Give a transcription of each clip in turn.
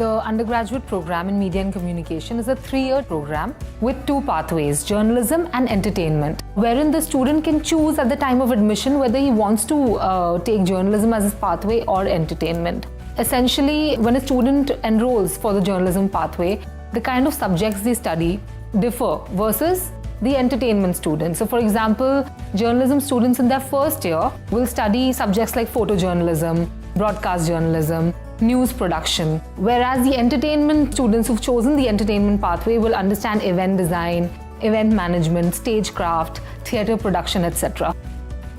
The undergraduate program in Media and Communication is a 3-year program with 2 pathways, journalism and entertainment, wherein the student can choose at the time of admission whether he wants to take journalism as his pathway or entertainment. Essentially, when a student enrolls for the journalism pathway, the kind of subjects they study differ versus the entertainment students. So for example, journalism students in their first year will study subjects like photojournalism, broadcast journalism, news production, whereas the entertainment students who've chosen the entertainment pathway will understand event design, event management, stagecraft, theatre production, etc.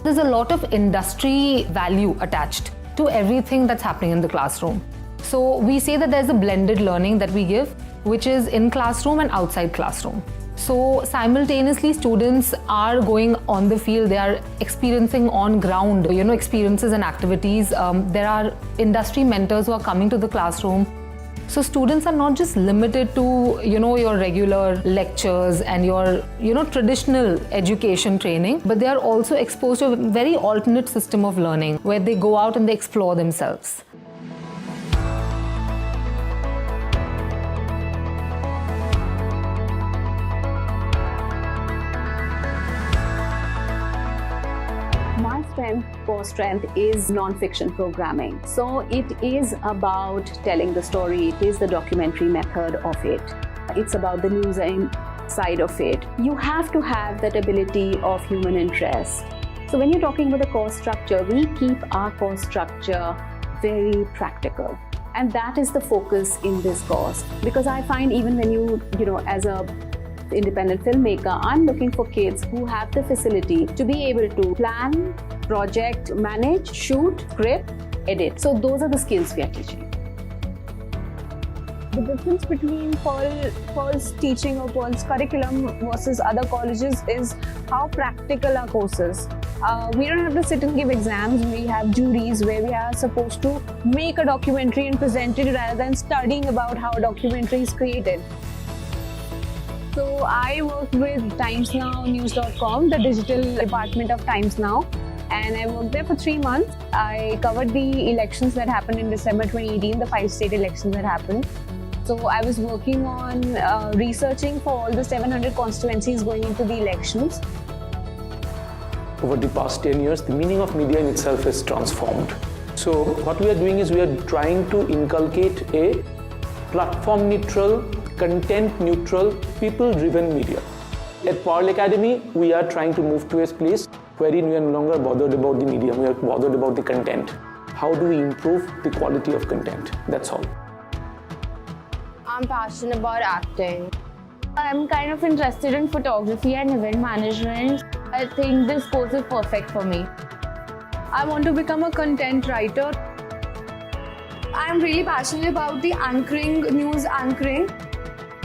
There's a lot of industry value attached to everything that's happening in the classroom. So we say that there's a blended learning that we give, which is in classroom and outside classroom. So simultaneously, students are going on the field, they are experiencing on ground, experiences and activities. There are industry mentors who are coming to the classroom. So students are not just limited to, your regular lectures and your, traditional education training, but they are also exposed to a very alternate system of learning where they go out and they explore themselves. My core strength is non-fiction programming. So it is about telling the story. It is the documentary method of it. It's about the news side of it. You have to have that ability of human interest. So when you're talking about the course structure, we keep our course structure very practical. And that is the focus in this course. Because I find even when you as a independent filmmaker, I'm looking for kids who have the facility to be able to plan, project, manage, shoot, script, edit. So those are the skills we are teaching. The difference between Pearl's teaching or Pearl's curriculum versus other colleges is how practical our courses. We don't have to sit and give exams. We have juries where we are supposed to make a documentary and present it rather than studying about how a documentary is created. So I worked with TimesNowNews.com, the digital department of Times Now, and I worked there for 3 months. I covered the elections that happened in December 2018, the 5 state elections that happened. So I was working on researching for all the 700 constituencies going into the elections. Over the past 10 years, the meaning of media in itself is transformed. So what we are doing is we are trying to inculcate a platform-neutral, content-neutral, people-driven media. At Pearl Academy, we are trying to move to a place wherein we are no longer bothered about the medium, we are bothered about the content. How do we improve the quality of content? That's all. I'm passionate about acting. I'm kind of interested in photography and event management. I think this course is perfect for me. I want to become a content writer. I'm really passionate about the anchoring, news anchoring.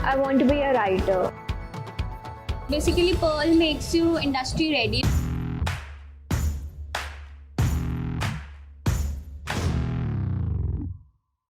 I want to be a writer. Basically, Pearl makes you industry ready.